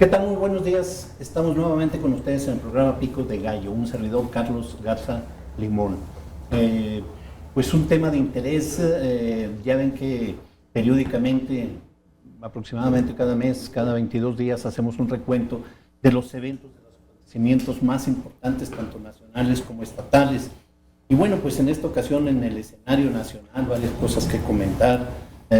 ¿Qué tal? Muy buenos días. Estamos nuevamente con ustedes en el programa Picos de Gallo, un servidor Carlos Garza Limón. Pues un tema de interés, ya ven que periódicamente, aproximadamente cada mes, cada 22 días, hacemos un recuento de los eventos, de los acontecimientos más importantes, tanto nacionales como estatales. Y bueno, pues en esta ocasión en el escenario nacional, varias cosas que comentar,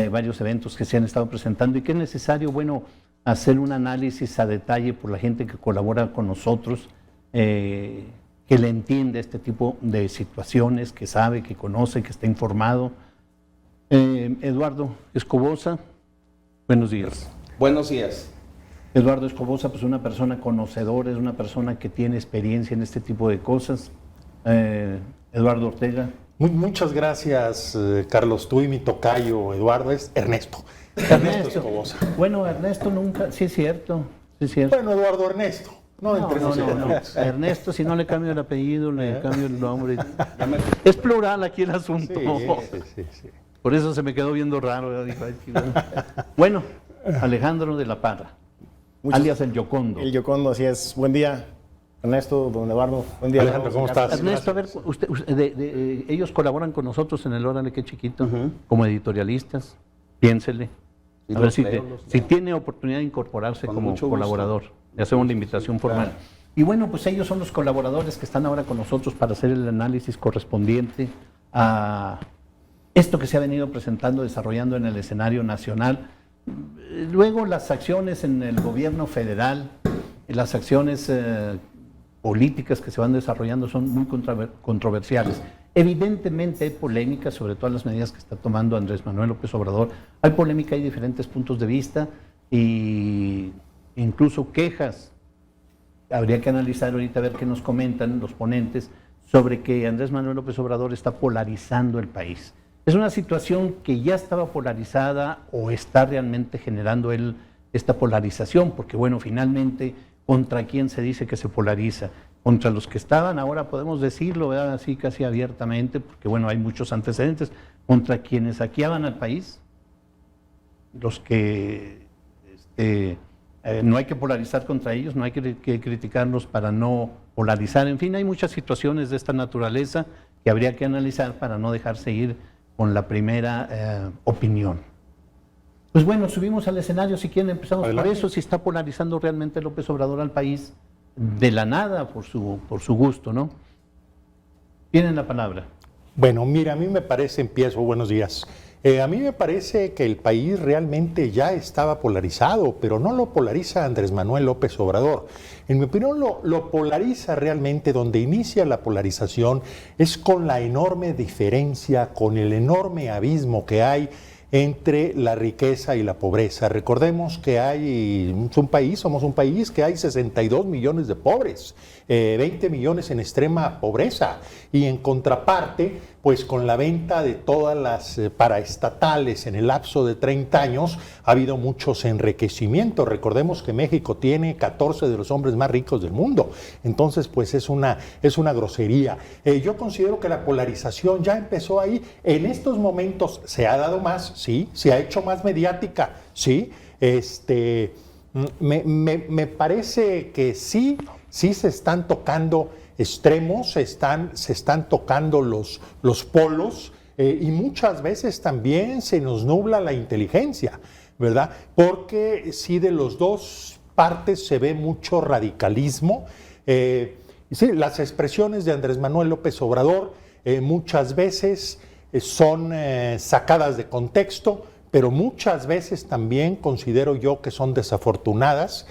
varios eventos que se han estado presentando y que es necesario, bueno, hacer un análisis a detalle por la gente que colabora con nosotros, que le entiende este tipo de situaciones, que sabe, que conoce, que está informado. Eduardo Escobosa, buenos días. Buenos días. Eduardo Escobosa, pues una persona conocedora, es una persona que tiene experiencia en este tipo de cosas. Eduardo Ortega. Muchas gracias, Carlos. Tú y mi tocayo, Eduardo, es Ernesto. Ernesto Escobosa. Bueno, Ernesto nunca, sí es cierto, sí es cierto. Bueno, Eduardo Ernesto. No. Ernesto, si no le cambio el apellido, le cambio el nombre. Es plural aquí el asunto. Sí. Por eso se me quedó viendo raro. Bueno, Alejandro de la Parra, alias el Yocondo. El Yocondo, así es. Buen día, Ernesto, don Eduardo. Buen día. Alejandro, ¿cómo estás? Ernesto, a ver, ellos colaboran con nosotros en el Órale Qué Chiquito, como editorialistas. Piénsele. A ver si tiene oportunidad de incorporarse como colaborador. Le hacemos la invitación formal. Claro. Y bueno, pues ellos son los colaboradores que están ahora con nosotros para hacer el análisis correspondiente a esto que se ha venido presentando, desarrollando en el escenario nacional. Luego las acciones en el gobierno federal, las acciones políticas que se van desarrollando son muy controversiales. Evidentemente hay polémica sobre todas las medidas que está tomando Andrés Manuel López Obrador. Hay polémica, hay diferentes puntos de vista e incluso quejas. Habría que analizar ahorita a ver qué nos comentan los ponentes sobre que Andrés Manuel López Obrador está polarizando el país. Es una situación que ya estaba polarizada o está realmente generando él esta polarización, porque bueno, finalmente, ¿contra quién se dice que se polariza? Contra los que estaban, ahora podemos decirlo, ¿verdad? Así casi abiertamente, porque bueno, hay muchos antecedentes, contra quienes saqueaban al país, los que no hay que polarizar contra ellos, no hay que criticarlos para no polarizar, en fin, hay muchas situaciones de esta naturaleza que habría que analizar para no dejarse ir con la primera opinión. Pues bueno, subimos al escenario, si quieren empezamos Adelante. Por eso, si está polarizando realmente López Obrador al país, de la nada, por su gusto, ¿no? Tienen la palabra. Bueno, mira, a mí me parece, buenos días. A mí me parece que el país realmente ya estaba polarizado, pero no lo polariza Andrés Manuel López Obrador. En mi opinión, lo polariza realmente, donde inicia la polarización es con la enorme diferencia, con el enorme abismo que hay entre la riqueza y la pobreza. Recordemos que somos un país que hay 62 millones de pobres, 20 millones en extrema pobreza, y en contraparte, pues con la venta de todas las paraestatales en el lapso de 30 años, ha habido muchos enriquecimientos. Recordemos que México tiene 14 de los hombres más ricos del mundo, entonces pues es una grosería. Yo considero que la polarización ya empezó ahí, en estos momentos se ha dado más, sí, se ha hecho más mediática, sí, me parece que sí se están tocando extremos, se están tocando los polos, y muchas veces también se nos nubla la inteligencia, ¿verdad? Porque sí, de las dos partes se ve mucho radicalismo. Sí, las expresiones de Andrés Manuel López Obrador muchas veces son sacadas de contexto, pero muchas veces también considero yo que son desafortunadas,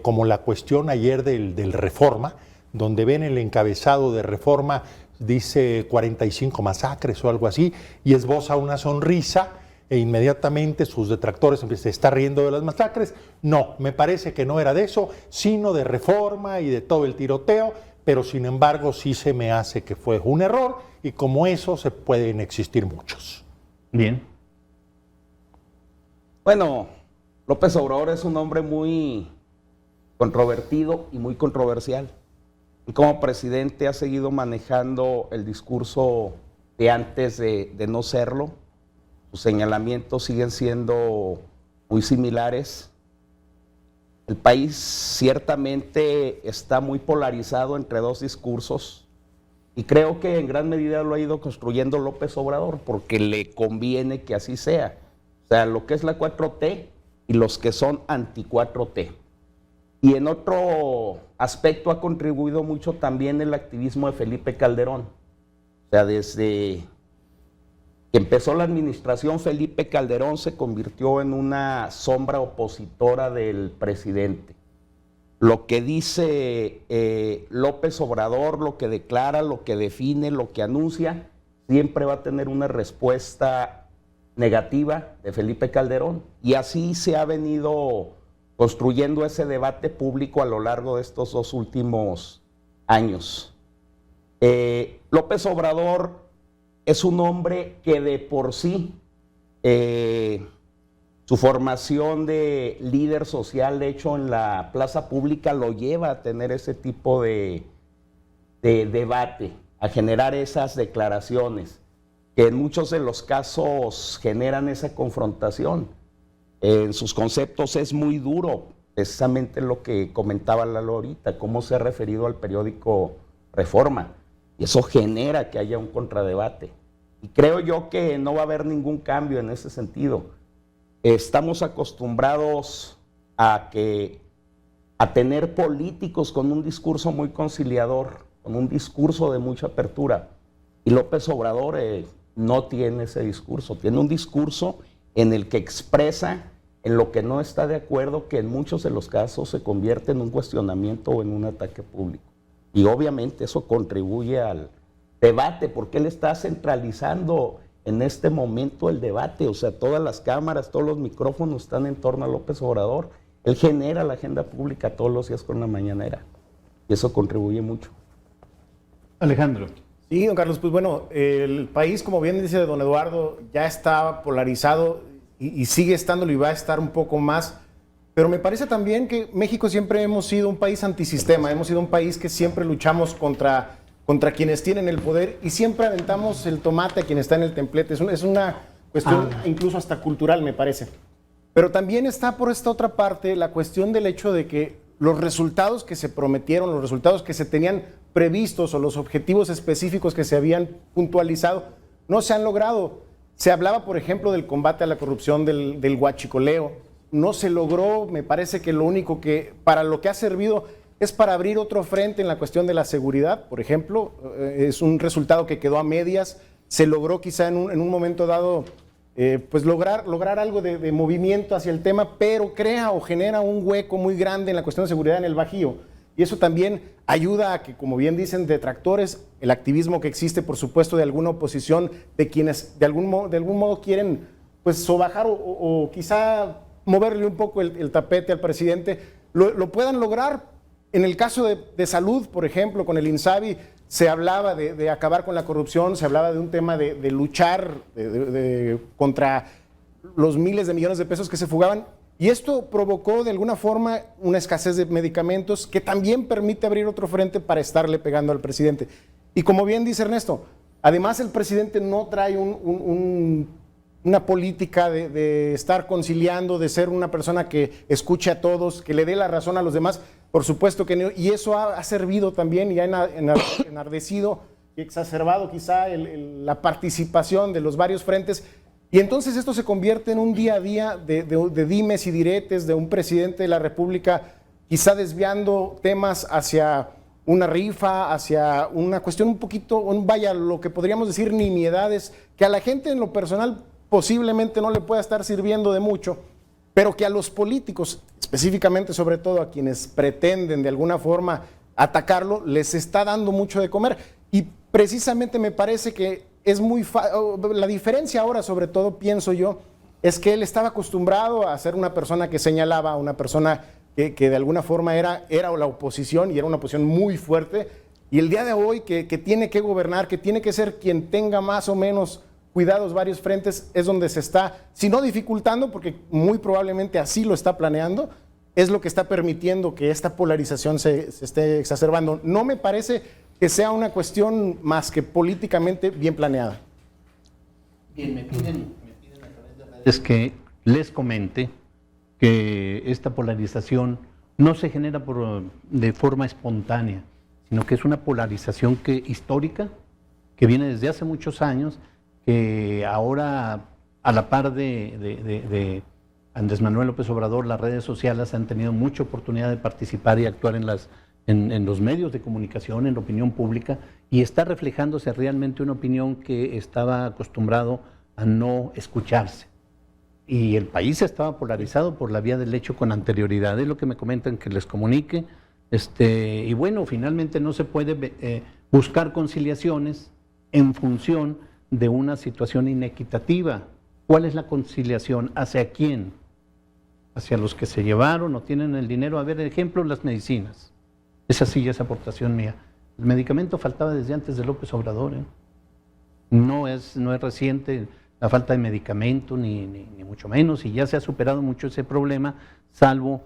como la cuestión ayer del Reforma, donde ven el encabezado de Reforma, dice 45 masacres o algo así, y esboza una sonrisa, e inmediatamente sus detractores empiezan, ¿se está riendo de las masacres? No, me parece que no era de eso, sino de Reforma y de todo el tiroteo, pero sin embargo sí se me hace que fue un error, y como eso se pueden existir muchos. Bien. Bueno, López Obrador es un hombre muy controvertido y muy controversial. Y como presidente ha seguido manejando el discurso de antes de no serlo. Sus señalamientos siguen siendo muy similares. El país ciertamente está muy polarizado entre dos discursos y creo que en gran medida lo ha ido construyendo López Obrador porque le conviene que así sea. O sea, lo que es la 4T y los que son anti-4T. Y en otro aspecto ha contribuido mucho también el activismo de Felipe Calderón. O sea, desde que empezó la administración, Felipe Calderón se convirtió en una sombra opositora del presidente. Lo que dice López Obrador, lo que declara, lo que define, lo que anuncia, siempre va a tener una respuesta negativa de Felipe Calderón. Y así se ha venido construyendo ese debate público a lo largo de estos 2 últimos años. López Obrador es un hombre que de por sí, su formación de líder social, de hecho en la plaza pública, lo lleva a tener ese tipo de debate, a generar esas declaraciones, que en muchos de los casos generan esa confrontación. En sus conceptos es muy duro, precisamente lo que comentaba Lalo ahorita, cómo se ha referido al periódico Reforma. Y eso genera que haya un contradebate. Y creo yo que no va a haber ningún cambio en ese sentido. Estamos acostumbrados a tener políticos con un discurso muy conciliador, con un discurso de mucha apertura. Y López Obrador no tiene ese discurso. Tiene un discurso en el que expresa en lo que no está de acuerdo, que en muchos de los casos se convierte en un cuestionamiento o en un ataque público. Y obviamente eso contribuye al debate, porque él está centralizando en este momento el debate. O sea, todas las cámaras, todos los micrófonos están en torno a López Obrador. Él genera la agenda pública todos los días con la mañanera. Y eso contribuye mucho. Alejandro. Sí, don Carlos, pues bueno, el país, como bien dice don Eduardo, ya está polarizado y sigue estándolo y va a estar un poco más. Pero me parece también que México siempre hemos sido un país antisistema, hemos sido un país que siempre luchamos contra quienes tienen el poder y siempre aventamos el tomate a quien está en el templete. Es una cuestión incluso hasta cultural, me parece. Pero también está por esta otra parte la cuestión del hecho de que los resultados que se prometieron, los resultados que se tenían previstos o los objetivos específicos que se habían puntualizado no se han logrado. Se hablaba, por ejemplo, del combate a la corrupción, del huachicoleo. No se logró. Me parece que lo único que, para lo que ha servido, es para abrir otro frente en la cuestión de la seguridad, por ejemplo. Es un resultado que quedó a medias. Se logró quizá en un momento dado pues lograr algo de movimiento hacia el tema, pero crea o genera un hueco muy grande en la cuestión de seguridad en el Bajío. Y eso también ayuda a que, como bien dicen detractores, el activismo que existe, por supuesto, de alguna oposición, de quienes de algún modo quieren pues sobajar o quizá moverle un poco el tapete al presidente, lo puedan lograr. En el caso de salud, por ejemplo, con el INSABI, se hablaba de acabar con la corrupción, se hablaba de un tema de luchar contra los miles de millones de pesos que se fugaban. Y esto provocó de alguna forma una escasez de medicamentos que también permite abrir otro frente para estarle pegando al presidente. Y como bien dice Ernesto, además el presidente no trae una política de estar conciliando, de ser una persona que escuche a todos, que le dé la razón a los demás. Por supuesto que no, y eso ha servido también y ha enardecido y exacerbado quizá la participación de los varios frentes. Y entonces esto se convierte en un día a día de dimes y diretes de un presidente de la República, quizá desviando temas hacia una rifa, hacia una cuestión un poquito, vaya, lo que podríamos decir nimiedades, que a la gente en lo personal posiblemente no le pueda estar sirviendo de mucho, pero que a los políticos, específicamente sobre todo a quienes pretenden de alguna forma atacarlo, les está dando mucho de comer. Y precisamente me parece que es la diferencia ahora, sobre todo, pienso yo, es que él estaba acostumbrado a ser una persona que señalaba, una persona que de alguna forma era la oposición y era una oposición muy fuerte, y el día de hoy que tiene que gobernar, que tiene que ser quien tenga más o menos cuidados varios frentes, es donde se está, si no dificultando, porque muy probablemente así lo está planeando, es lo que está permitiendo que esta polarización se esté exacerbando. No me parece que sea una cuestión más que políticamente bien planeada. Bien, me piden a través de redes que les comente que esta polarización no se genera de forma espontánea, sino que es una polarización histórica que viene desde hace muchos años, que ahora a la par de Andrés Manuel López Obrador, las redes sociales han tenido mucha oportunidad de participar y actuar en los medios de comunicación, en la opinión pública, y está reflejándose realmente una opinión que estaba acostumbrado a no escucharse. Y el país estaba polarizado por la vía del hecho con anterioridad. Es lo que me comentan que les comunique. Y bueno, finalmente no se puede buscar conciliaciones en función de una situación inequitativa. ¿Cuál es la conciliación? ¿Hacia quién? ¿Hacia los que se llevaron o tienen el dinero? A ver, ejemplo, las medicinas. Esa sí ya es aportación mía. El medicamento faltaba desde antes de López Obrador. No es reciente la falta de medicamento, ni mucho menos, y ya se ha superado mucho ese problema, salvo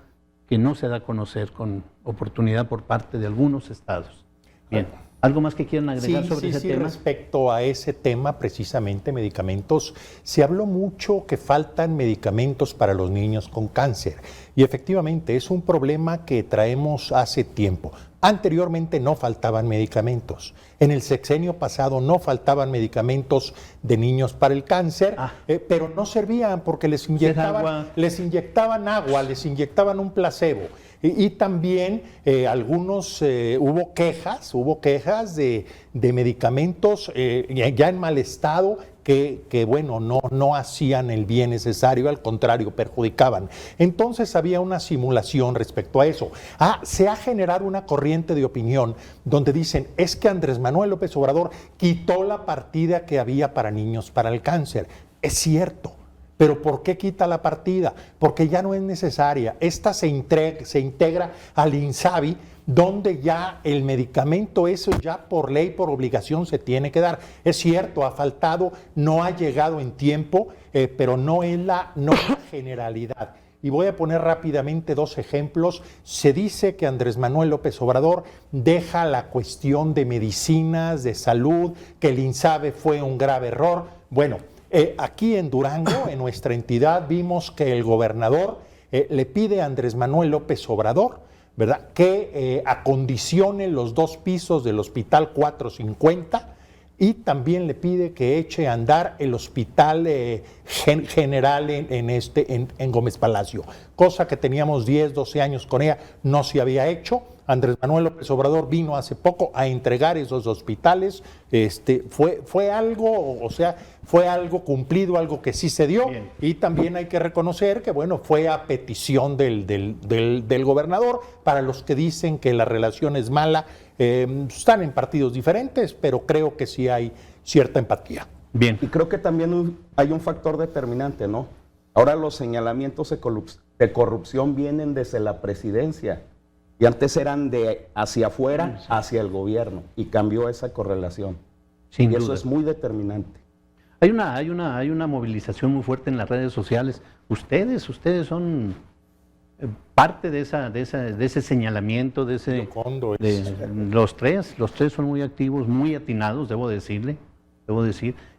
que no se da a conocer con oportunidad por parte de algunos estados. Bien, ¿algo más que quieran agregar sobre ese tema? Respecto a ese tema, precisamente, medicamentos, se habló mucho que faltan medicamentos para los niños con cáncer, y efectivamente es un problema que traemos hace tiempo. Anteriormente no faltaban medicamentos. En el sexenio pasado no faltaban medicamentos de niños para el cáncer, pero no servían porque les inyectaban agua, les inyectaban un placebo. Y también hubo quejas de medicamentos ya en mal estado que bueno, no hacían el bien necesario, al contrario, perjudicaban. Entonces había una simulación respecto a eso. Se ha generado una corriente de opinión donde dicen, es que Andrés Manuel López Obrador quitó la partida que había para niños para el cáncer. Es cierto. ¿Pero por qué quita la partida? Porque ya no es necesaria. Esta se integra al INSABI, donde ya el medicamento, eso ya por ley, por obligación se tiene que dar. Es cierto, ha faltado, no ha llegado en tiempo, pero no es la generalidad. Y voy a poner rápidamente dos ejemplos. Se dice que Andrés Manuel López Obrador deja la cuestión de medicinas, de salud, que el INSABI fue un grave error. Bueno, aquí en Durango, en nuestra entidad, vimos que el gobernador le pide a Andrés Manuel López Obrador, ¿verdad?, que acondicione los 2 pisos del Hospital 450 y también le pide que eche a andar el Hospital General en Gómez Palacio, cosa que teníamos 10, 12 años con ella, no se había hecho. Andrés Manuel López Obrador vino hace poco a entregar esos hospitales. Fue algo cumplido, algo que sí se dio. Bien. Y también hay que reconocer que, bueno, fue a petición del gobernador. Para los que dicen que la relación es mala, están en partidos diferentes, pero creo que sí hay cierta empatía. Bien. Y creo que también hay un factor determinante, ¿no? Ahora los señalamientos de corrupción vienen desde la presidencia. Y antes eran de hacia afuera, hacia el gobierno, y cambió esa correlación. Sin y duda. Eso es muy determinante. Hay una movilización muy fuerte en las redes sociales. Ustedes son parte de ese señalamiento, los tres son muy activos, muy atinados, debo decir.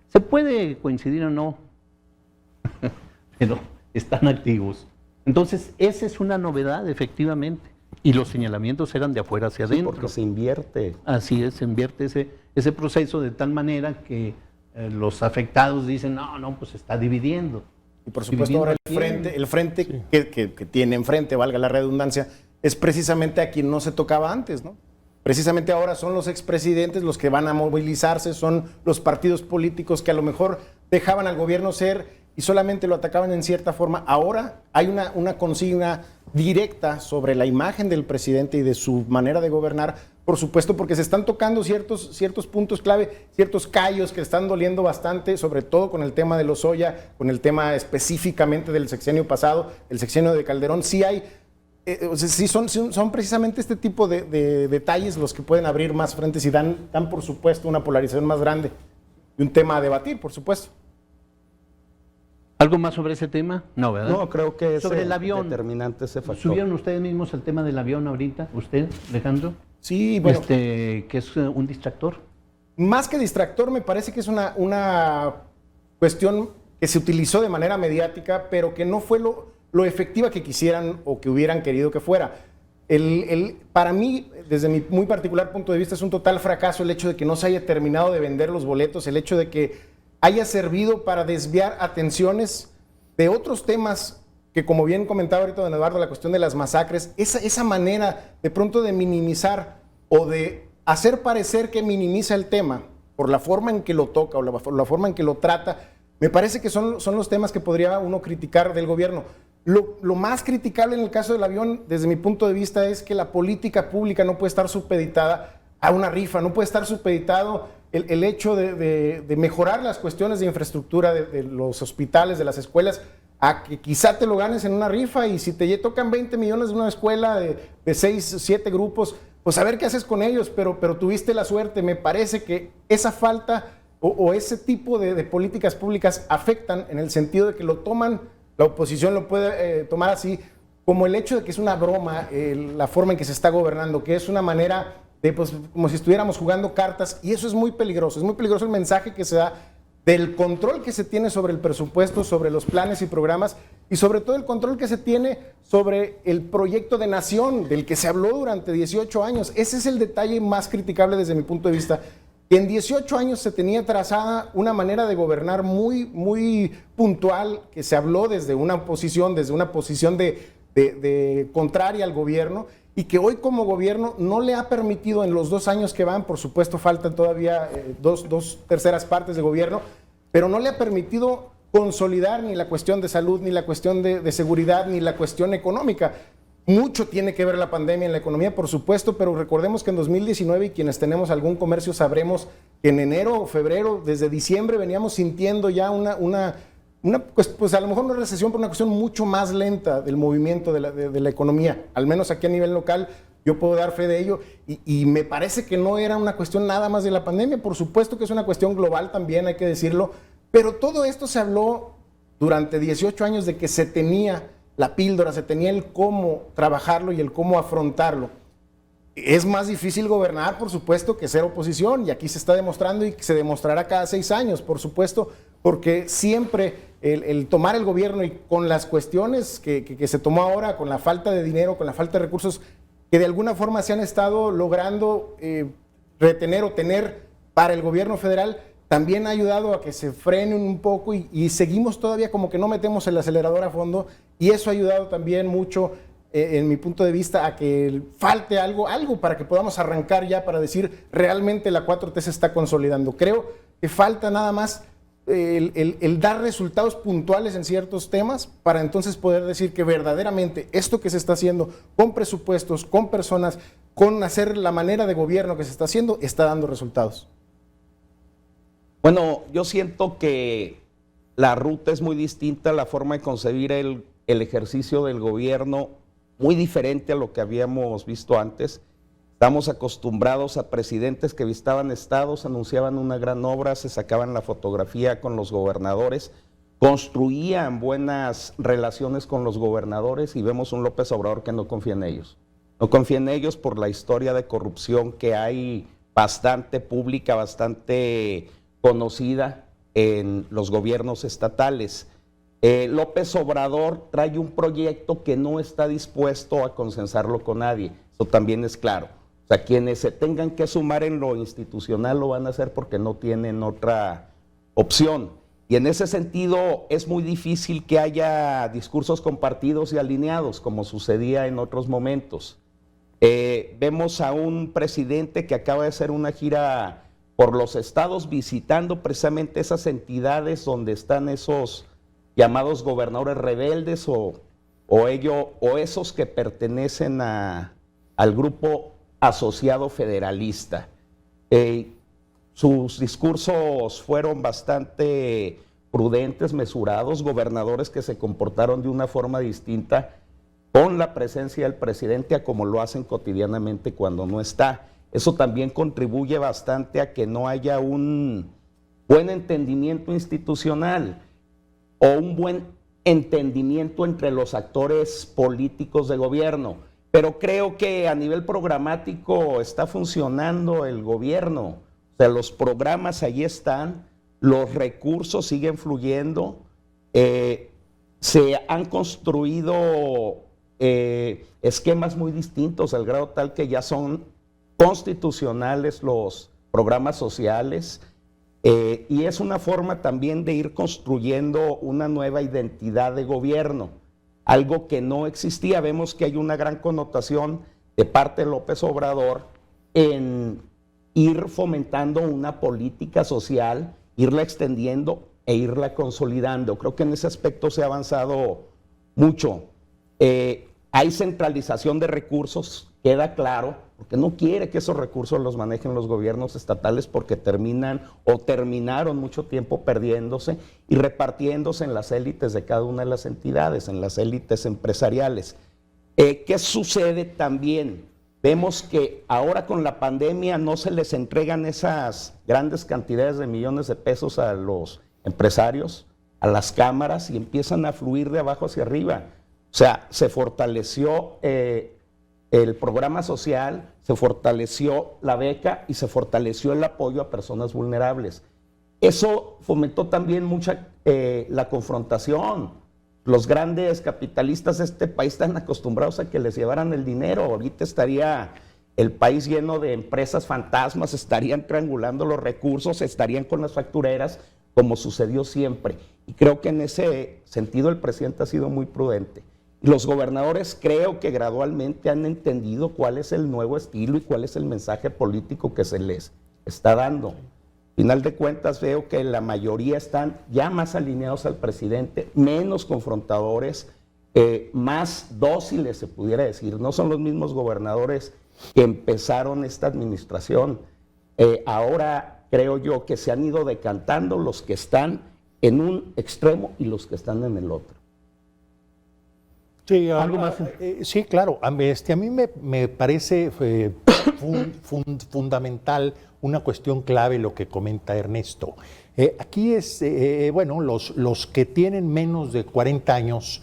Se puede coincidir o no, pero están activos. Entonces, esa es una novedad, efectivamente. Y los señalamientos eran de afuera hacia adentro. Porque se invierte. Así es, se invierte ese proceso de tal manera que los afectados dicen, no, pues se está dividiendo. Y por supuesto ahora el frente sí, que tiene enfrente, valga la redundancia, es precisamente a quien no se tocaba antes, ¿no? Precisamente ahora son los expresidentes los que van a movilizarse, son los partidos políticos que a lo mejor dejaban al gobierno ser y solamente lo atacaban en cierta forma. Ahora hay una consigna directa sobre la imagen del presidente y de su manera de gobernar, por supuesto, porque se están tocando ciertos puntos clave, ciertos callos que están doliendo bastante, sobre todo con el tema de Lozoya, con el tema específicamente del sexenio pasado, el sexenio de Calderón. Sí hay, son precisamente este tipo de detalles los que pueden abrir más frentes y dan por supuesto una polarización más grande y un tema a debatir, por supuesto. ¿Algo más sobre ese tema? No, ¿verdad? No, creo que sobre el avión, determinante ese factor. ¿Subieron ustedes mismos el tema del avión ahorita? ¿Usted, Alejandro? Sí, bueno. Que es un distractor. Más que distractor, me parece que es una cuestión que se utilizó de manera mediática, pero que no fue lo efectiva que quisieran o que hubieran querido que fuera. Para mí, desde mi muy particular punto de vista, es un total fracaso el hecho de que no se haya terminado de vender los boletos, el hecho de que haya servido para desviar atenciones de otros temas que, como bien comentaba ahorita don Eduardo, la cuestión de las masacres, esa manera de pronto de minimizar o de hacer parecer que minimiza el tema por la forma en que lo toca o la forma en que lo trata, me parece que son los temas que podría uno criticar del gobierno. Lo más criticable en el caso del avión, desde mi punto de vista, es que la política pública no puede estar supeditada a una rifa, no puede estar supeditado el hecho de mejorar las cuestiones de infraestructura de los hospitales, de las escuelas, a que quizá te lo ganes en una rifa, y si te tocan 20 millones de una escuela de 6 o 7 grupos, pues a ver qué haces con ellos, pero tuviste la suerte. Me parece que esa falta o ese tipo de políticas públicas afectan en el sentido de que lo toman, la oposición lo puede tomar así, como el hecho de que es una broma, la forma en que se está gobernando, que es una manera de, pues, como si estuviéramos jugando cartas, y eso es muy peligroso el mensaje que se da del control que se tiene sobre el presupuesto, sobre los planes y programas, y sobre todo el control que se tiene sobre el proyecto de nación del que se habló durante 18 años. Ese es el detalle más criticable desde mi punto de vista. En 18 años se tenía trazada una manera de gobernar muy, muy puntual, que se habló desde una posición de contraria al gobierno, y que hoy como gobierno no le ha permitido en los 2 años que van, por supuesto faltan todavía dos terceras partes de gobierno, pero no le ha permitido consolidar ni la cuestión de salud, ni la cuestión de seguridad, ni la cuestión económica. Mucho tiene que ver la pandemia en la economía, por supuesto, pero recordemos que en 2019, y quienes tenemos algún comercio sabremos que en enero o febrero, desde diciembre, veníamos sintiendo ya pues a lo mejor una recesión, por una cuestión mucho más lenta del movimiento de la economía, al menos aquí a nivel local. Yo puedo dar fe de ello, y me parece que no era una cuestión nada más de la pandemia. Por supuesto que es una cuestión global también, hay que decirlo, pero todo esto se habló durante 18 años de que se tenía la píldora, se tenía el cómo trabajarlo y el cómo afrontarlo. Es más difícil gobernar, por supuesto, que ser oposición, y aquí se está demostrando y se demostrará cada 6 años, por supuesto, porque siempre el tomar el gobierno, y con las cuestiones que se tomó ahora, con la falta de dinero, con la falta de recursos, que de alguna forma se han estado logrando retener o tener para el gobierno federal, también ha ayudado a que se frenen un poco, y seguimos todavía como que no metemos el acelerador a fondo, y eso ha ayudado también mucho, en mi punto de vista, a que falte algo para que podamos arrancar ya, para decir realmente la 4T se está consolidando. Creo que falta nada más el dar resultados puntuales en ciertos temas, para entonces poder decir que verdaderamente esto que se está haciendo con presupuestos, con personas, con hacer la manera de gobierno que se está haciendo, está dando resultados. Bueno, yo siento que la ruta es muy distinta, la forma de concebir el ejercicio del gobierno, muy diferente a lo que habíamos visto antes. Estamos acostumbrados a presidentes que visitaban estados, anunciaban una gran obra, se sacaban la fotografía con los gobernadores, construían buenas relaciones con los gobernadores, y vemos un López Obrador que no confía en ellos. No confía en ellos por la historia de corrupción que hay, bastante pública, bastante conocida en los gobiernos estatales. López Obrador trae un proyecto que no está dispuesto a consensarlo con nadie, eso también es claro. O sea, quienes se tengan que sumar en lo institucional lo van a hacer porque no tienen otra opción. Y en ese sentido es muy difícil que haya discursos compartidos y alineados, como sucedía en otros momentos. Vemos a un presidente que acaba de hacer una gira por los estados visitando precisamente esas entidades donde están esos llamados gobernadores rebeldes o esos que pertenecen al grupo asociado federalista. Sus discursos fueron bastante prudentes, mesurados, gobernadores que se comportaron de una forma distinta con la presencia del presidente a como lo hacen cotidianamente cuando no está. Eso también contribuye bastante a que no haya un buen entendimiento institucional o un buen entendimiento entre los actores políticos de gobierno. Pero creo que a nivel programático está funcionando el gobierno. O sea, los programas ahí están, los recursos siguen fluyendo, se han construido esquemas muy distintos, al grado tal que ya son constitucionales los programas sociales, y es una forma también de ir construyendo una nueva identidad de gobierno, algo que no existía. Vemos que hay una gran connotación de parte de López Obrador en ir fomentando una política social, irla extendiendo e irla consolidando. Creo que en ese aspecto se ha avanzado mucho. Hay centralización de recursos, queda claro, porque no quiere que esos recursos los manejen los gobiernos estatales, porque terminaron mucho tiempo perdiéndose y repartiéndose en las élites de cada una de las entidades, en las élites empresariales. ¿Qué sucede también? Vemos que ahora con la pandemia no se les entregan esas grandes cantidades de millones de pesos a los empresarios, a las cámaras, y empiezan a fluir de abajo hacia arriba. O sea, se fortaleció el programa social, se fortaleció la beca y se fortaleció el apoyo a personas vulnerables. Eso fomentó también mucha la confrontación. Los grandes capitalistas de este país están acostumbrados a que les llevaran el dinero. Ahorita estaría el país lleno de empresas fantasmas, estarían triangulando los recursos, estarían con las factureras, como sucedió siempre. Y creo que en ese sentido el presidente ha sido muy prudente. Los gobernadores creo que gradualmente han entendido cuál es el nuevo estilo y cuál es el mensaje político que se les está dando. Final de cuentas veo que la mayoría están ya más alineados al presidente, menos confrontadores, más dóciles se pudiera decir. No son los mismos gobernadores que empezaron esta administración. Ahora creo yo que se han ido decantando los que están en un extremo y los que están en el otro. Sí, ¿Algo más? Sí, claro. A mí me parece fundamental una cuestión clave lo que comenta Ernesto. Aquí es, bueno, los que tienen menos de 40 años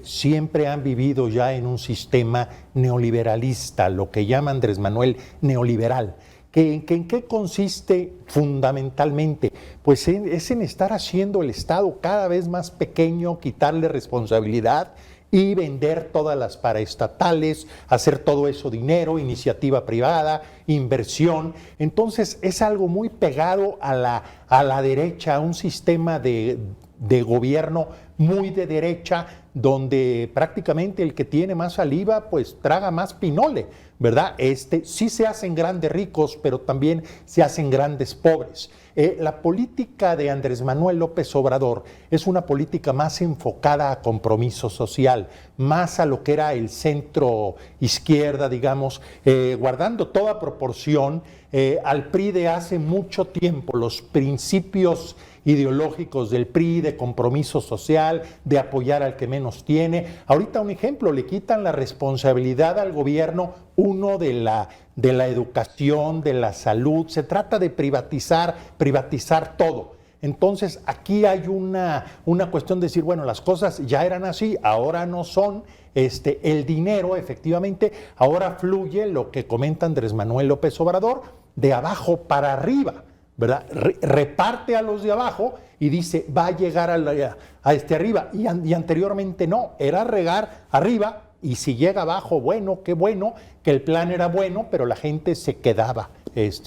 siempre han vivido ya en un sistema neoliberalista, lo que llama Andrés Manuel neoliberal. ¿En qué consiste fundamentalmente? Pues es en estar haciendo el Estado cada vez más pequeño, quitarle responsabilidad y vender todas las paraestatales, hacer todo eso dinero, iniciativa privada, inversión. Entonces es algo muy pegado a la derecha, a un sistema de gobierno muy de derecha, donde prácticamente el que tiene más saliva pues traga más pinole, ¿verdad? Sí se hacen grandes ricos, pero también se hacen grandes pobres. La política de Andrés Manuel López Obrador es una política más enfocada a compromiso social, más a lo que era el centro izquierda, digamos, guardando toda proporción al PRI de hace mucho tiempo. Los principios ideológicos del PRI, de compromiso social, de apoyar al que menos tiene. Ahorita un ejemplo, le quitan la responsabilidad al gobierno, uno de la educación, de la salud. Se trata de privatizar todo. Entonces aquí hay una cuestión de decir, bueno, las cosas ya eran así, ahora no son. El dinero efectivamente ahora fluye, lo que comenta Andrés Manuel López Obrador, de abajo para arriba, ¿verdad? Reparte a los de abajo y dice, va a llegar a arriba. Y anteriormente no, era regar arriba, y si llega abajo, bueno, qué bueno, que el plan era bueno, pero la gente se quedaba,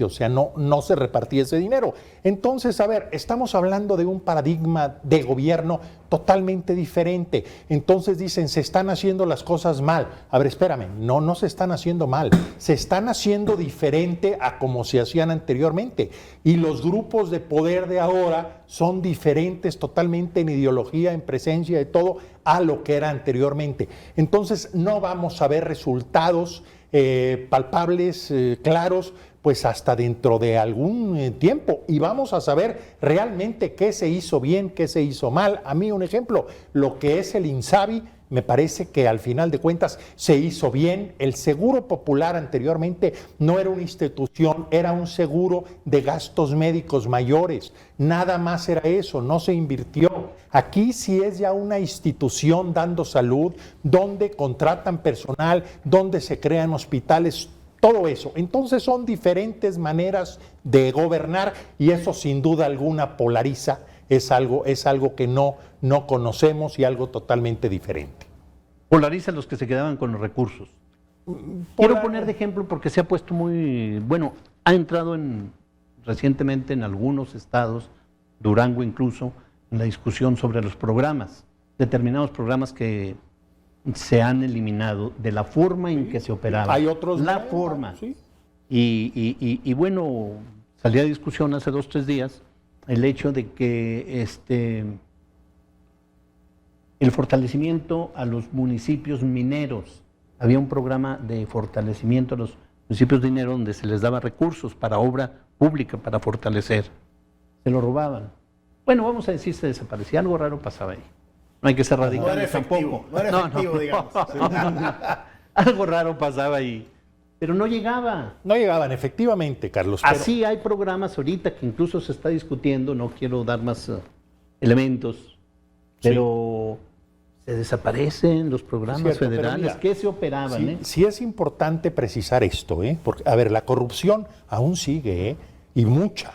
o sea, no se repartía ese dinero. Entonces, a ver, estamos hablando de un paradigma de gobierno totalmente diferente. Entonces dicen, se están haciendo las cosas mal. A ver, espérame, no se están haciendo mal, se están haciendo diferente a como se hacían anteriormente. Y los grupos de poder de ahora son diferentes totalmente en ideología, en presencia de todo, a lo que era anteriormente. Entonces no vamos a ver resultados palpables, claros, pues hasta dentro de algún tiempo, y vamos a saber realmente qué se hizo bien, qué se hizo mal. A mí un ejemplo, lo que es el INSABI, me parece que al final de cuentas se hizo bien. El Seguro Popular anteriormente no era una institución, era un seguro de gastos médicos mayores, nada más era eso, no se invirtió. Aquí sí es ya una institución dando salud, donde contratan personal, donde se crean hospitales, todo eso. Entonces son diferentes maneras de gobernar, y eso sin duda alguna polariza. Es algo que no conocemos y algo totalmente diferente. Polariza a los que se quedaban con los recursos. Quiero poner de ejemplo porque se ha puesto muy, bueno, ha entrado recientemente en algunos estados, Durango incluso, en la discusión sobre los programas, determinados programas que se han eliminado de la forma en que se operaba. Hay otros. La forma. Sí. Y bueno, salía a discusión hace 2 o 3 días el hecho de que el fortalecimiento a los municipios mineros, había un programa de fortalecimiento a los municipios mineros donde se les daba recursos para obra pública, para fortalecer. Se lo robaban. Bueno, vamos a decir, se desaparecía, algo raro pasaba ahí. No hay que ser radicales tampoco. No era efectivo, digamos. Algo raro pasaba ahí. Pero no llegaba. No llegaban, efectivamente, Carlos. Pero Así hay programas ahorita que incluso se está discutiendo, no quiero dar más elementos, pero se desaparecen los programas Es cierto, federales pero mira, que se operaban. sí, sí es importante precisar esto, porque, a ver, la corrupción aún sigue, y mucha.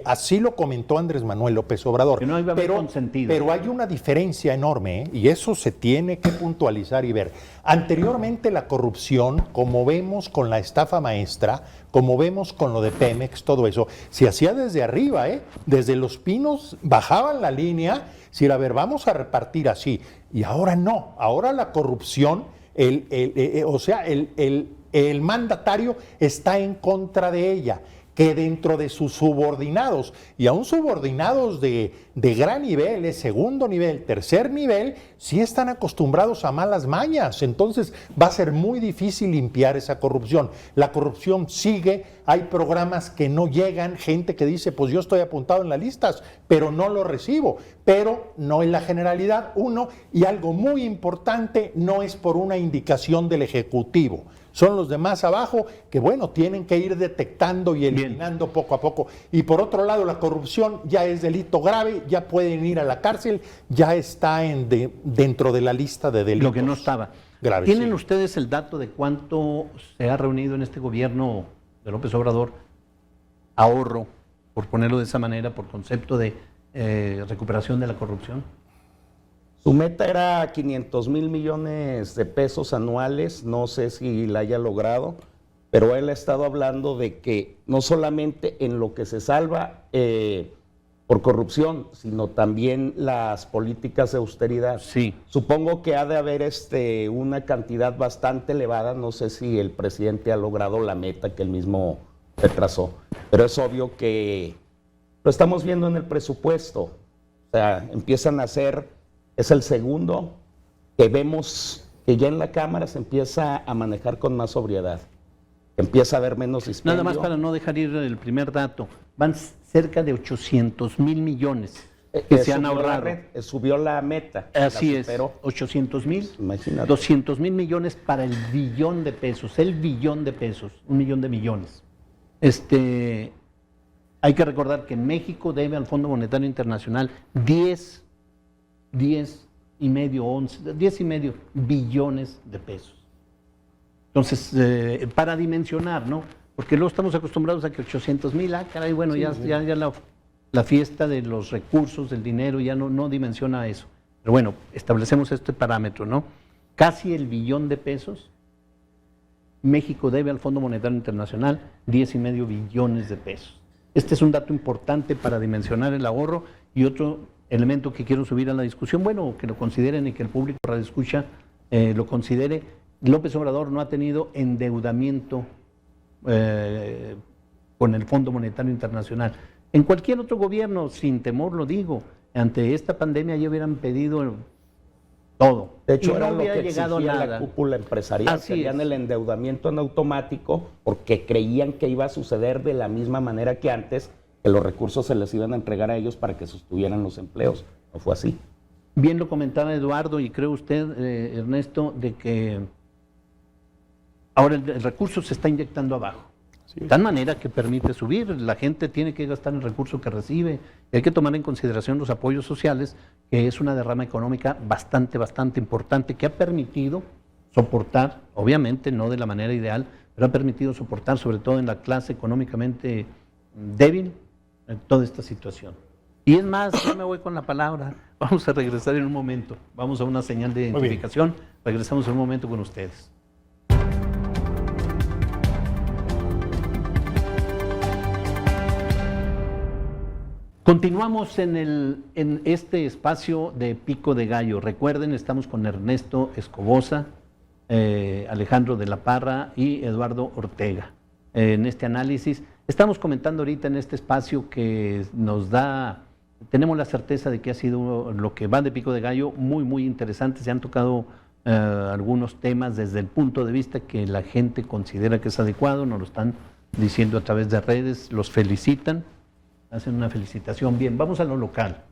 Así lo comentó Andrés Manuel López Obrador. Que no iba a haber consentido. Pero hay una diferencia enorme, y eso se tiene que puntualizar y ver. Anteriormente la corrupción, como vemos con la estafa maestra, como vemos con lo de Pemex, todo eso, se hacía desde arriba, desde Los Pinos bajaban la línea, si a ver, vamos a repartir así. Y ahora no, ahora la corrupción, el mandatario está en contra de ella, que dentro de sus subordinados, y aún subordinados de gran nivel, segundo nivel, tercer nivel, sí están acostumbrados a malas mañas. Entonces va a ser muy difícil limpiar esa corrupción. La corrupción sigue, hay programas que no llegan, gente que dice, pues yo estoy apuntado en las listas, pero no lo recibo. Pero no en la generalidad, y algo muy importante, no es por una indicación del Ejecutivo. Son los de más abajo que, bueno, tienen que ir detectando y eliminando poco a poco. Y por otro lado, la corrupción ya es delito grave, ya pueden ir a la cárcel, ya está dentro de la lista de delitos. Lo que no estaba. Graves, ¿Tienen sí. ustedes el dato de cuánto se ha reunido en este gobierno de López Obrador ahorro, por ponerlo de esa manera, por concepto de recuperación de la corrupción? Su meta era 500 mil millones de pesos anuales, no sé si la haya logrado, pero él ha estado hablando de que no solamente en lo que se salva por corrupción, sino también las políticas de austeridad. Sí. Supongo que ha de haber una cantidad bastante elevada, no sé si el presidente ha logrado la meta que él mismo se trazó, pero es obvio que lo estamos viendo en el presupuesto, o sea, empiezan a hacer... Es el segundo que vemos que ya en la Cámara se empieza a manejar con más sobriedad. Empieza a haber menos dispendio. Nada más para no dejar ir el primer dato. Van cerca de 800 mil millones que se han ahorrado. Subió la meta. Así es, 800 mil, 200 mil millones para el billón de pesos, el billón de pesos, 1 millón de millones. Hay que recordar que México debe al Fondo Monetario Internacional 10 y medio billones de pesos. Entonces, para dimensionar, ¿no? Porque luego estamos acostumbrados a que 800 mil, caray, bueno, sí, ya la fiesta de los recursos, del dinero, ya no dimensiona eso. Pero bueno, establecemos este parámetro, ¿no? Casi el billón de pesos, México debe al Fondo Monetario Internacional 10 y medio billones de pesos. Este es un dato importante para dimensionar el ahorro. Y otro elemento que quiero subir a la discusión, bueno, que lo consideren y que el público radioescucha lo considere. López Obrador no ha tenido endeudamiento con el Fondo Monetario Internacional. En cualquier otro gobierno, sin temor lo digo, ante esta pandemia ya hubieran pedido todo. De hecho, y era no lo hubiera que llegado exigía nada. La cúpula empresarial. Querían el endeudamiento en automático porque creían que iba a suceder de la misma manera que antes, que los recursos se les iban a entregar a ellos para que sostuvieran los empleos. No fue así. Bien lo comentaba Eduardo y creo usted, Ernesto, de que ahora el recurso se está inyectando abajo. De tal manera que permite subir, la gente tiene que gastar el recurso que recibe. Y hay que tomar en consideración los apoyos sociales, que es una derrama económica bastante importante, que ha permitido soportar, obviamente no de la manera ideal, pero ha permitido soportar, sobre todo en la clase económicamente débil, toda esta situación. Y es más, ya me voy con la palabra, vamos a regresar en un momento, vamos a una señal de identificación, Regresamos en un momento con ustedes. Continuamos en este espacio de Pico de Gallo. Recuerden, estamos con Ernesto Escobosa, Alejandro de la Parra y Eduardo Ortega. En este análisis, estamos comentando ahorita en este espacio que tenemos la certeza de que ha sido lo que va de Pico de Gallo muy interesante. Se han tocado algunos temas desde el punto de vista que la gente considera que es adecuado, nos lo están diciendo a través de redes, los felicitan. Hacen una felicitación. Bien, vamos a lo local.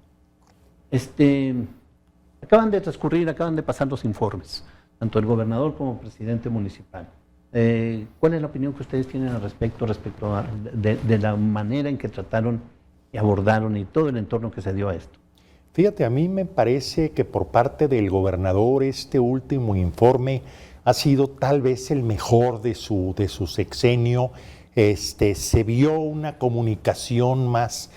Acaban de pasar los informes, tanto el gobernador como el presidente municipal. ¿Cuál es la opinión que ustedes tienen al respecto de la manera en que trataron y abordaron y todo el entorno que se dio a esto? Fíjate, a mí me parece que por parte del gobernador este último informe ha sido tal vez el mejor de su sexenio. Se vio una comunicación más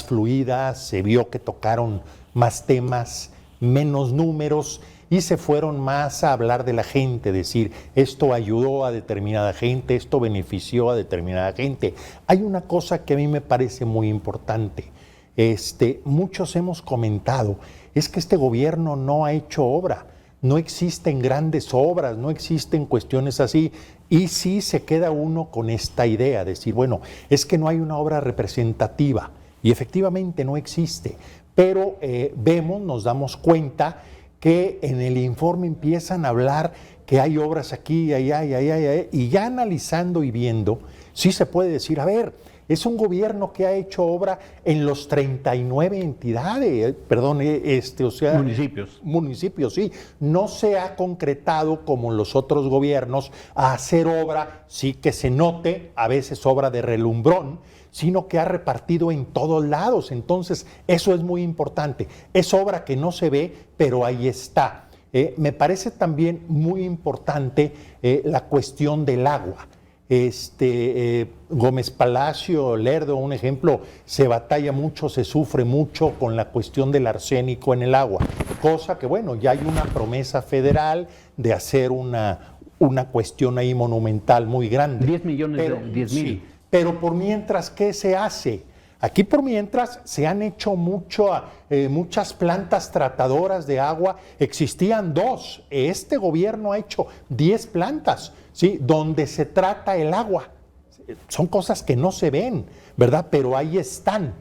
fluida, se vio que tocaron más temas, menos números y se fueron más a hablar de la gente, decir, esto ayudó a determinada gente, esto benefició a determinada gente. Hay una cosa que a mí me parece muy importante, muchos hemos comentado, es que este gobierno no ha hecho obra. No existen grandes obras, no existen cuestiones así. Y sí se queda uno con esta idea, decir, bueno, es que no hay una obra representativa. Y efectivamente no existe. Pero nos damos cuenta que en el informe empiezan a hablar que hay obras aquí, allá, y ya analizando y viendo, sí se puede decir, a ver, es un gobierno que ha hecho obra en los 39 entidades, municipios, sí. No se ha concretado como los otros gobiernos a hacer obra, sí que se note, a veces obra de relumbrón, sino que ha repartido en todos lados. Entonces, eso es muy importante. Es obra que no se ve, pero ahí está. Me parece también muy importante la cuestión del agua. Gómez Palacio, Lerdo, un ejemplo, se batalla mucho, se sufre mucho con la cuestión del arsénico en el agua, cosa que bueno, ya hay una promesa federal de hacer una cuestión ahí monumental muy grande. 10 millones, 10,000. Sí, pero por mientras, ¿qué se hace? Aquí por mientras se han hecho muchas plantas tratadoras de agua, existían 2, este gobierno ha hecho 10 plantas, ¿sí? Donde se trata el agua. Son cosas que no se ven, ¿verdad? Pero ahí están.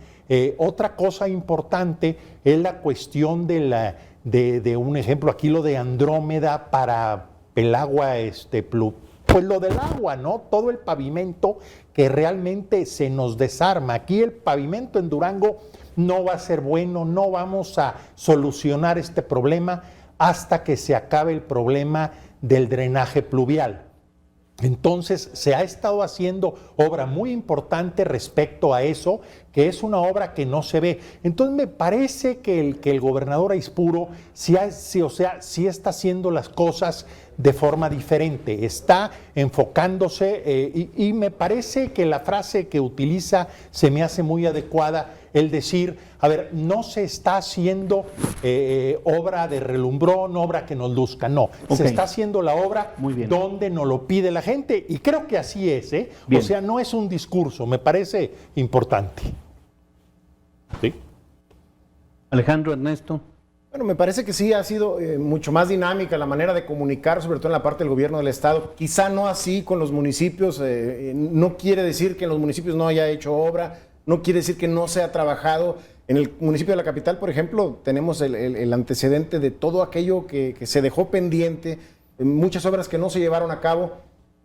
Otra cosa importante es la cuestión de un ejemplo, aquí lo de Andrómeda para el agua, pues lo del agua, ¿no? Todo el pavimento que realmente se nos desarma. Aquí el pavimento en Durango no va a ser bueno, no vamos a solucionar este problema hasta que se acabe el problema del drenaje pluvial. Entonces se ha estado haciendo obra muy importante respecto a eso, que es una obra que no se ve. Entonces me parece que el gobernador Aispuro sí está haciendo las cosas de forma diferente, está enfocándose y me parece que la frase que utiliza se me hace muy adecuada, el decir, a ver, no se está haciendo obra de relumbrón, obra que nos luzca, no, se está haciendo la obra donde nos lo pide la gente y creo que así es, o sea, no es un discurso, me parece importante. ¿Sí? Alejandro, Ernesto. Bueno, me parece que sí ha sido mucho más dinámica la manera de comunicar, sobre todo en la parte del gobierno del estado. Quizá no así con los municipios, no quiere decir que en los municipios no haya hecho obra, no quiere decir que no se ha trabajado. En el municipio de la capital, por ejemplo, tenemos el antecedente de todo aquello que se dejó pendiente, muchas obras que no se llevaron a cabo.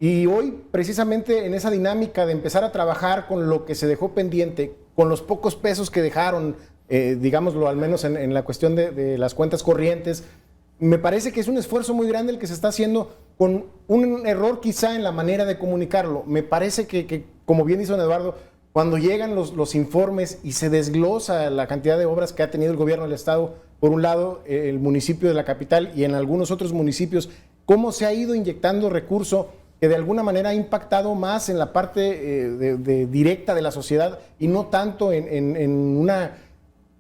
Y hoy, precisamente en esa dinámica de empezar a trabajar con lo que se dejó pendiente, con los pocos pesos que dejaron, digámoslo al menos en la cuestión de las cuentas corrientes, me parece que es un esfuerzo muy grande el que se está haciendo con un error quizá en la manera de comunicarlo. Me parece que como bien dice don Eduardo, cuando llegan los informes y se desglosa la cantidad de obras que ha tenido el gobierno del estado, por un lado el municipio de la capital y en algunos otros municipios, cómo se ha ido inyectando recurso que de alguna manera ha impactado más en la parte directa de la sociedad y no tanto en una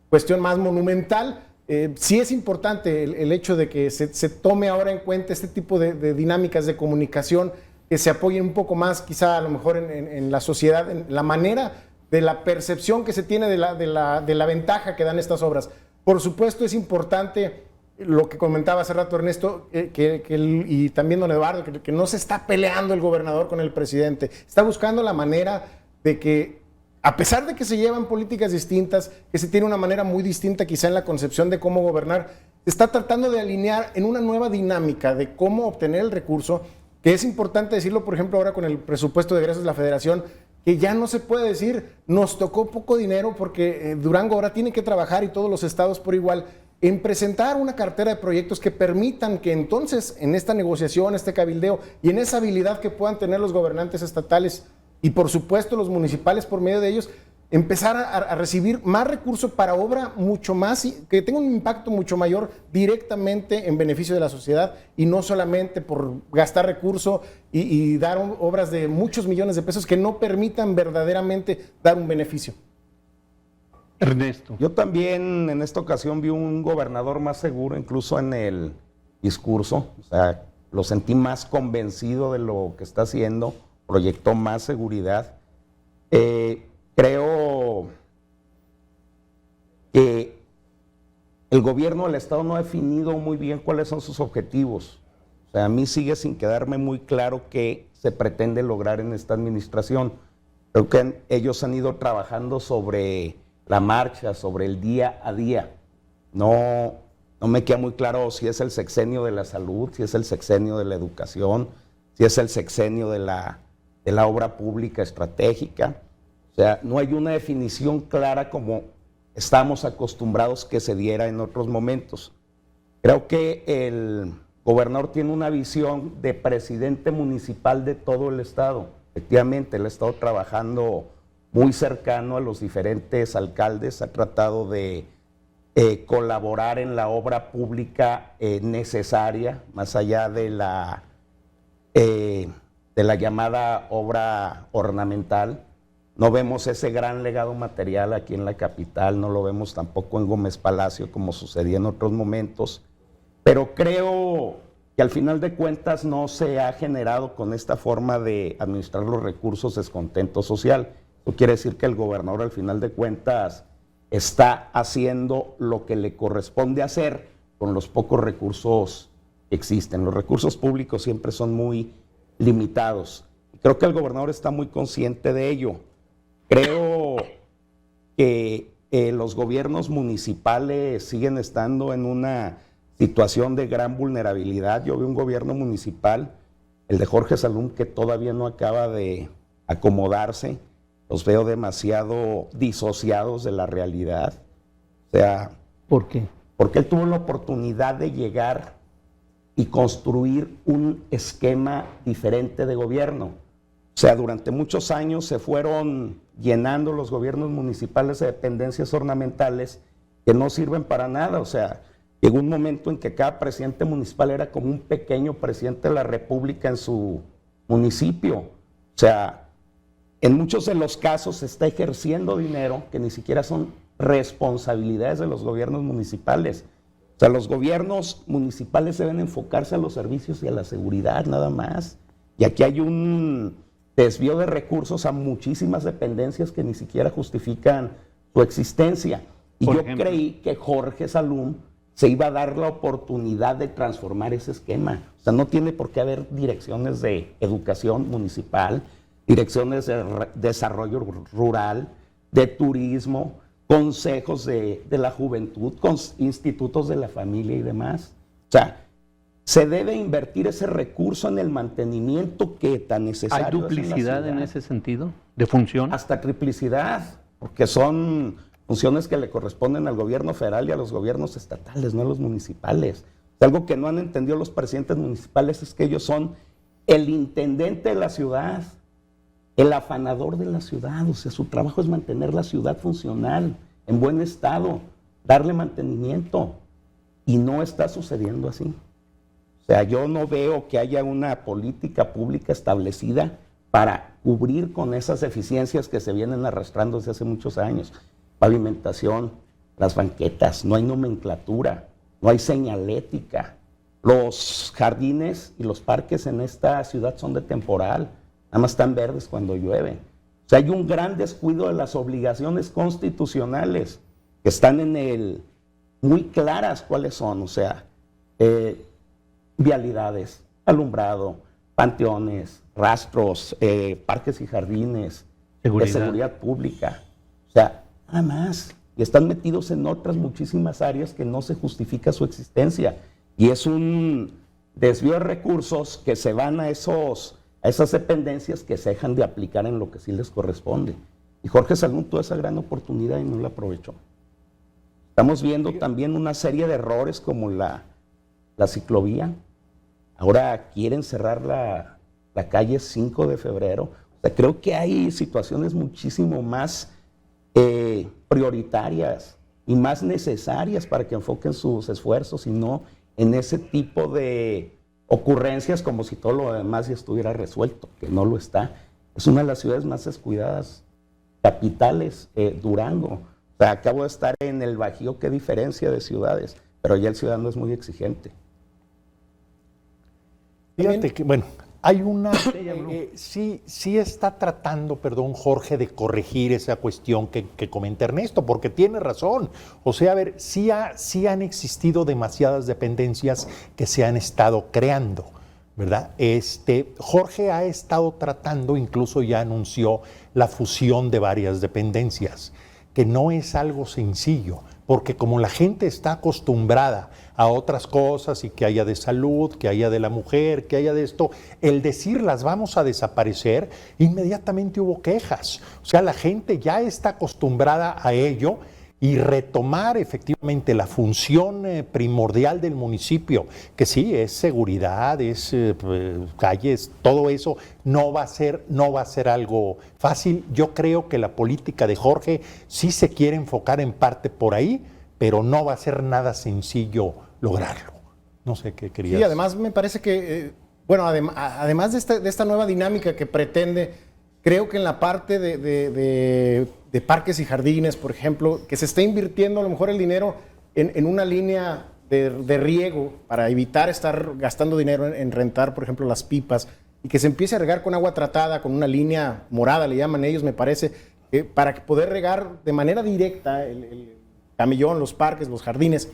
cuestión más monumental, sí es importante el hecho de que se tome ahora en cuenta este tipo de dinámicas de comunicación, que se apoyen un poco más quizá a lo mejor en la sociedad, en la manera de la percepción que se tiene de la ventaja que dan estas obras. Por supuesto es importante lo que comentaba hace rato Ernesto, y también don Eduardo, que no se está peleando el gobernador con el presidente, está buscando la manera de que, a pesar de que se llevan políticas distintas, que se tiene una manera muy distinta quizá en la concepción de cómo gobernar, se está tratando de alinear en una nueva dinámica de cómo obtener el recurso, que es importante decirlo, por ejemplo, ahora con el presupuesto de egresos de la Federación, que ya no se puede decir, nos tocó poco dinero porque Durango ahora tiene que trabajar y todos los estados por igual, en presentar una cartera de proyectos que permitan que entonces en esta negociación, este cabildeo y en esa habilidad que puedan tener los gobernantes estatales y por supuesto los municipales por medio de ellos, empezar a recibir más recursos para obra mucho más, que tenga un impacto mucho mayor directamente en beneficio de la sociedad y no solamente por gastar recursos y dar obras de muchos millones de pesos que no permitan verdaderamente dar un beneficio. Ernesto. Yo también en esta ocasión vi un gobernador más seguro, incluso en el discurso, o sea, lo sentí más convencido de lo que está haciendo, proyectó más seguridad. Creo que el gobierno del Estado no ha definido muy bien cuáles son sus objetivos. O sea, a mí sigue sin quedarme muy claro qué se pretende lograr en esta administración. Creo que ellos han ido trabajando sobre la marcha, sobre el día a día. No me queda muy claro si es el sexenio de la salud, si es el sexenio de la educación, si es el sexenio de la obra pública estratégica. O sea, no hay una definición clara como estamos acostumbrados que se diera en otros momentos. Creo que el gobernador tiene una visión de presidente municipal de todo el estado. Efectivamente, él ha estado trabajando muy cercano a los diferentes alcaldes, ha tratado de colaborar en la obra pública necesaria, más allá de la llamada obra ornamental. No vemos ese gran legado material aquí en la capital, no lo vemos tampoco en Gómez Palacio como sucedía en otros momentos, pero creo que al final de cuentas no se ha generado con esta forma de administrar los recursos descontento social. Eso quiere decir que el gobernador al final de cuentas está haciendo lo que le corresponde hacer con los pocos recursos que existen. Los recursos públicos siempre son muy limitados. Creo que el gobernador está muy consciente de ello. Creo que los gobiernos municipales siguen estando en una situación de gran vulnerabilidad. Yo veo un gobierno municipal, el de Jorge Salum, que todavía no acaba de acomodarse. Los veo demasiado disociados de la realidad. O sea, ¿por qué? Porque él tuvo la oportunidad de llegar y construir un esquema diferente de gobierno. O sea, durante muchos años se fueron llenando los gobiernos municipales de dependencias ornamentales que no sirven para nada. O sea, llegó un momento en que cada presidente municipal era como un pequeño presidente de la República en su municipio. O sea, en muchos de los casos se está ejerciendo dinero que ni siquiera son responsabilidades de los gobiernos municipales. O sea, los gobiernos municipales deben enfocarse a los servicios y a la seguridad nada más. Y aquí hay un desvío de recursos a muchísimas dependencias que ni siquiera justifican su existencia. Y yo creí que Jorge Salum se iba a dar la oportunidad de transformar ese esquema. O sea, no tiene por qué haber direcciones de educación municipal, direcciones de desarrollo rural, de turismo, consejos de la juventud, institutos de la familia y demás. O sea, se debe invertir ese recurso en el mantenimiento que tan necesario es. ¿Hay duplicidad en ese sentido de función? Hasta triplicidad, porque son funciones que le corresponden al gobierno federal y a los gobiernos estatales, no a los municipales. Algo que no han entendido los presidentes municipales es que ellos son el intendente de la ciudad, el afanador de la ciudad. O sea, su trabajo es mantener la ciudad funcional, en buen estado, darle mantenimiento. Y no está sucediendo así. O sea, yo no veo que haya una política pública establecida para cubrir con esas deficiencias que se vienen arrastrando desde hace muchos años. Pavimentación, las banquetas, no hay nomenclatura, no hay señalética. Los jardines y los parques en esta ciudad son de temporal, nada más están verdes cuando llueve. O sea, hay un gran descuido de las obligaciones constitucionales que están muy claras cuáles son, o sea, vialidades, alumbrado, panteones, rastros, parques y jardines, de seguridad pública, o sea, nada más. Y están metidos en otras muchísimas áreas que no se justifica su existencia. Y es un desvío de recursos que se van a esas dependencias que se dejan de aplicar en lo que sí les corresponde. Y Jorge Salmón tuvo esa gran oportunidad y no la aprovechó. Estamos viendo también una serie de errores como la ciclovía. Ahora quieren cerrar la calle 5 de febrero. O sea, creo que hay situaciones muchísimo más prioritarias y más necesarias para que enfoquen sus esfuerzos y no en ese tipo de ocurrencias como si todo lo demás ya estuviera resuelto, que no lo está. Es una de las ciudades más descuidadas, capitales, Durango. O sea, acabo de estar en el Bajío, qué diferencia de ciudades, pero ya el ciudadano es muy exigente. Fíjate que, bueno, hay una... sí está tratando, perdón, Jorge, de corregir esa cuestión que comenta Ernesto, porque tiene razón. O sea, a ver, sí han existido demasiadas dependencias que se han estado creando, ¿verdad? Jorge ha estado tratando, incluso ya anunció la fusión de varias dependencias, que no es algo sencillo, porque como la gente está acostumbrada a otras cosas y que haya de salud, que haya de la mujer, que haya de esto, el decir las vamos a desaparecer, inmediatamente hubo quejas. O sea, la gente ya está acostumbrada a ello y retomar efectivamente la función primordial del municipio, que sí, es seguridad, es calles, todo eso, no va a ser algo fácil. Yo creo que la política de Jorge sí se quiere enfocar en parte por ahí, pero no va a ser nada sencillo lograrlo. No sé qué querías. Sí, además me parece que, bueno, además de esta nueva dinámica que pretende, creo que en la parte de parques y jardines, por ejemplo, que se está invirtiendo a lo mejor el dinero en una línea de riego para evitar estar gastando dinero en rentar, por ejemplo, las pipas, y que se empiece a regar con agua tratada, con una línea morada, le llaman ellos, me parece, para poder regar de manera directa el camellón, los parques, los jardines.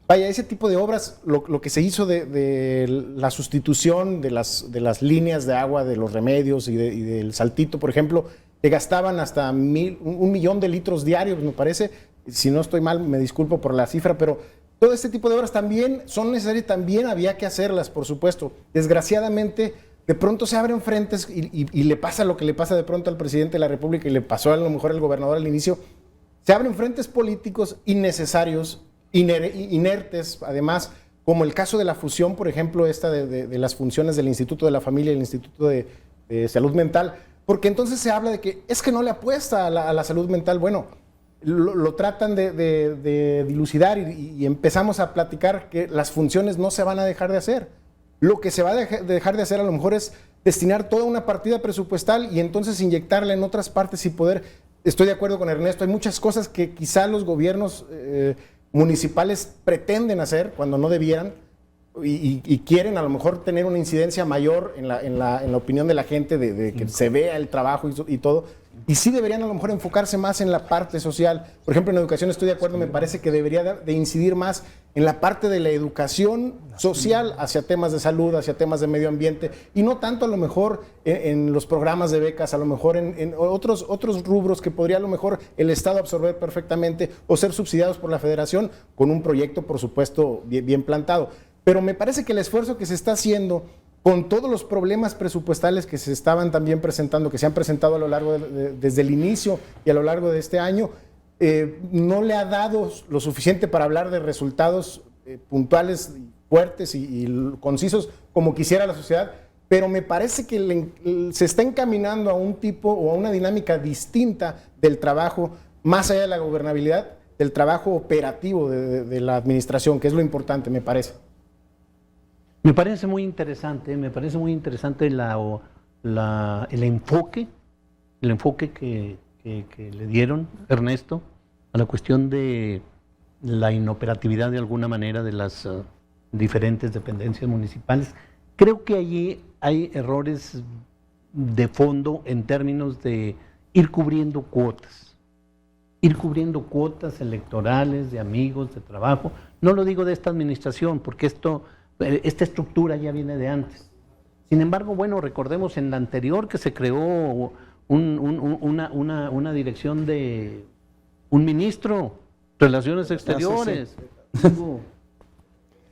Vaya, ese tipo de obras, lo que se hizo de la sustitución de las líneas de agua, de los remedios y del Saltito, por ejemplo, que gastaban hasta 1 millón de litros diarios, me parece. Si no estoy mal, me disculpo por la cifra, pero todo este tipo de obras también son necesarias, también había que hacerlas, por supuesto. Desgraciadamente, de pronto se abren frentes y le pasa lo que le pasa de pronto al presidente de la República y le pasó a lo mejor al gobernador al inicio. Se abren frentes políticos innecesarios, inertes, además, como el caso de la fusión, por ejemplo, esta de las funciones del Instituto de la Familia y el Instituto de Salud Mental, porque entonces se habla de que es que no le apuesta a la salud mental. Bueno, lo tratan de dilucidar y empezamos a platicar que las funciones no se van a dejar de hacer. Lo que se va a dejar de hacer a lo mejor es destinar toda una partida presupuestal y entonces inyectarla en otras partes y poder... Estoy de acuerdo con Ernesto, hay muchas cosas que quizá los gobiernos municipales pretenden hacer cuando no debieran y quieren a lo mejor tener una incidencia mayor en la opinión de la gente de que se vea el trabajo y todo. Y sí deberían a lo mejor enfocarse más en la parte social. Por ejemplo, en educación estoy de acuerdo, me parece que debería de incidir más en la parte de la educación social hacia temas de salud, hacia temas de medio ambiente, y no tanto a lo mejor en los programas de becas, a lo mejor en otros rubros que podría a lo mejor el Estado absorber perfectamente o ser subsidiados por la Federación con un proyecto, por supuesto, bien plantado. Pero me parece que el esfuerzo que se está haciendo con todos los problemas presupuestales que se estaban también presentando, que se han presentado a lo largo desde el inicio y a lo largo de este año, no le ha dado lo suficiente para hablar de resultados puntuales, fuertes y concisos como quisiera la sociedad, pero me parece que se está encaminando a un tipo o a una dinámica distinta del trabajo, más allá de la gobernabilidad, del trabajo operativo de la administración, que es lo importante, me parece. Me parece muy interesante el enfoque que le dieron, Ernesto, a la cuestión de la inoperatividad de alguna manera de las diferentes dependencias municipales. Creo que allí hay errores de fondo en términos de ir cubriendo cuotas electorales, de amigos, de trabajo. No lo digo de esta administración, porque esta estructura ya viene de antes. Sin embargo, bueno, recordemos en la anterior que se creó una dirección de un ministro, Relaciones Exteriores.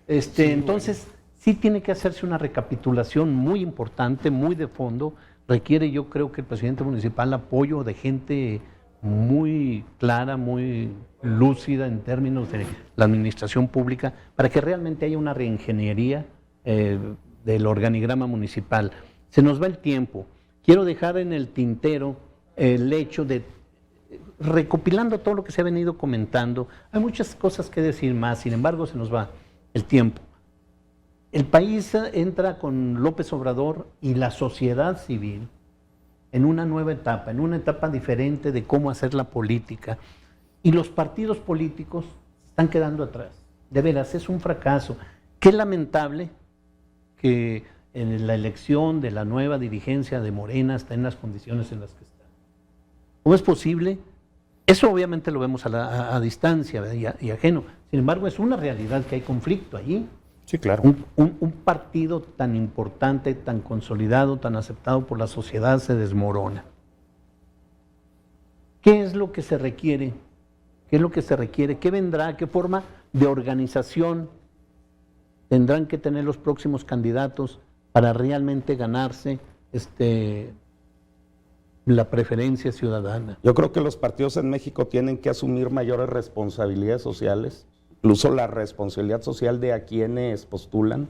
Entonces, sí tiene que hacerse una recapitulación muy importante, muy de fondo. Requiere, yo creo que el presidente municipal, apoyo de gente muy clara, muy lúcida en términos de la administración pública, para que realmente haya una reingeniería del organigrama municipal. Se nos va el tiempo. Quiero dejar en el tintero el hecho de, recopilando todo lo que se ha venido comentando, hay muchas cosas que decir más, sin embargo se nos va el tiempo. El país entra con López Obrador y la sociedad civil en una nueva etapa, en una etapa diferente de cómo hacer la política. Y los partidos políticos están quedando atrás. De veras, es un fracaso. Qué lamentable que en la elección de la nueva dirigencia de Morena está en las condiciones en las que está. ¿Cómo es posible? Eso obviamente lo vemos a distancia y ajeno. Sin embargo, es una realidad que hay conflicto allí. Sí, claro. Un partido tan importante, tan consolidado, tan aceptado por la sociedad se desmorona. ¿Qué es lo que se requiere? ¿Qué es lo que se requiere? ¿Qué vendrá? ¿Qué forma de organización tendrán que tener los próximos candidatos para realmente ganarse la preferencia ciudadana? Yo creo que los partidos en México tienen que asumir mayores responsabilidades sociales, incluso la responsabilidad social de a quienes postulan,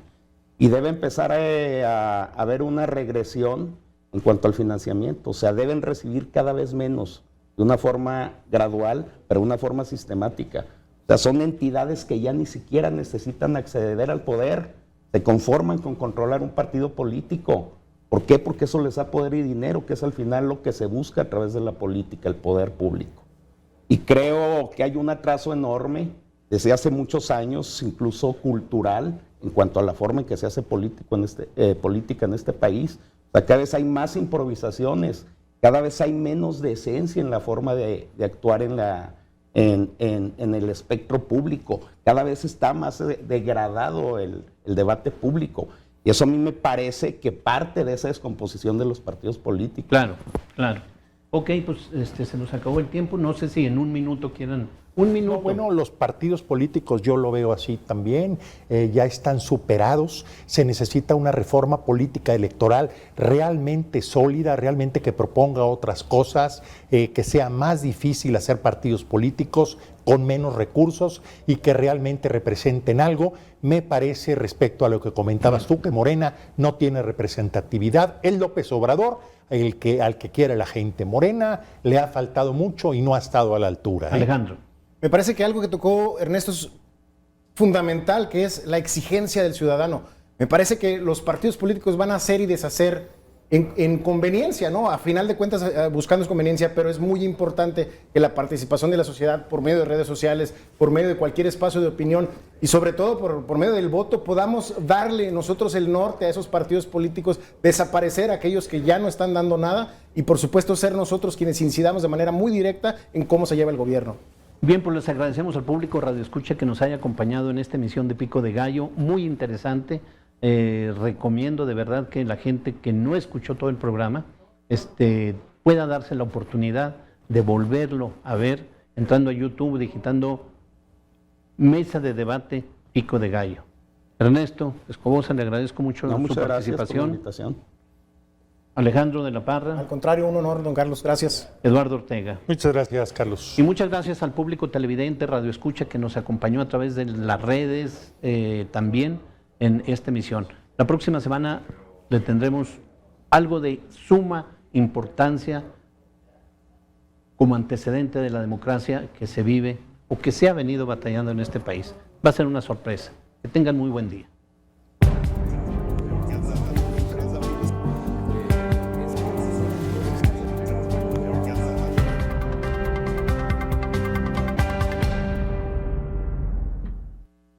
y debe empezar a haber una regresión en cuanto al financiamiento. O sea, deben recibir cada vez menos, de una forma gradual, pero de una forma sistemática. O sea, son entidades que ya ni siquiera necesitan acceder al poder, se conforman con controlar un partido político. ¿Por qué? Porque eso les da poder y dinero, que es al final lo que se busca a través de la política, el poder público. Y creo que hay un atraso enorme desde hace muchos años, incluso cultural, en cuanto a la forma en que se hace política en este país. O sea, cada vez hay más improvisaciones, cada vez hay menos decencia en la forma de actuar en el espectro público, cada vez está más degradado el debate público. Y eso a mí me parece que parte de esa descomposición de los partidos políticos. Claro, claro. Ok, pues se nos acabó el tiempo. No sé si en un minuto quieran. Un minuto. No, bueno, los partidos políticos yo lo veo así también, ya están superados. Se necesita una reforma política electoral realmente sólida, realmente que proponga otras cosas, que sea más difícil hacer partidos políticos con menos recursos y que realmente representen algo. Me parece, respecto a lo que comentabas tú, que Morena no tiene representatividad. El López Obrador, al que quiere la gente. Morena le ha faltado mucho y no ha estado a la altura. Alejandro. Me parece que algo que tocó Ernesto es fundamental, que es la exigencia del ciudadano. Me parece que los partidos políticos van a hacer y deshacer en conveniencia, ¿no? A final de cuentas, buscando conveniencia, pero es muy importante que la participación de la sociedad por medio de redes sociales, por medio de cualquier espacio de opinión y sobre todo por medio del voto, podamos darle nosotros el norte a esos partidos políticos, desaparecer a aquellos que ya no están dando nada y por supuesto ser nosotros quienes incidamos de manera muy directa en cómo se lleva el gobierno. Bien, pues les agradecemos al público Radio Escucha que nos haya acompañado en esta emisión de Pico de Gallo, muy interesante. Recomiendo de verdad que la gente que no escuchó todo el programa pueda darse la oportunidad de volverlo a ver, entrando a YouTube, digitando Mesa de Debate Pico de Gallo. Ernesto Escobosa, le agradezco mucho su participación. Alejandro de la Parra. Al contrario, un honor, don Carlos, gracias. Eduardo Ortega. Muchas gracias, Carlos. Y muchas gracias al público televidente, Radio Escucha, que nos acompañó a través de las redes también en esta emisión. La próxima semana le tendremos algo de suma importancia como antecedente de la democracia que se vive o que se ha venido batallando en este país. Va a ser una sorpresa. Que tengan muy buen día.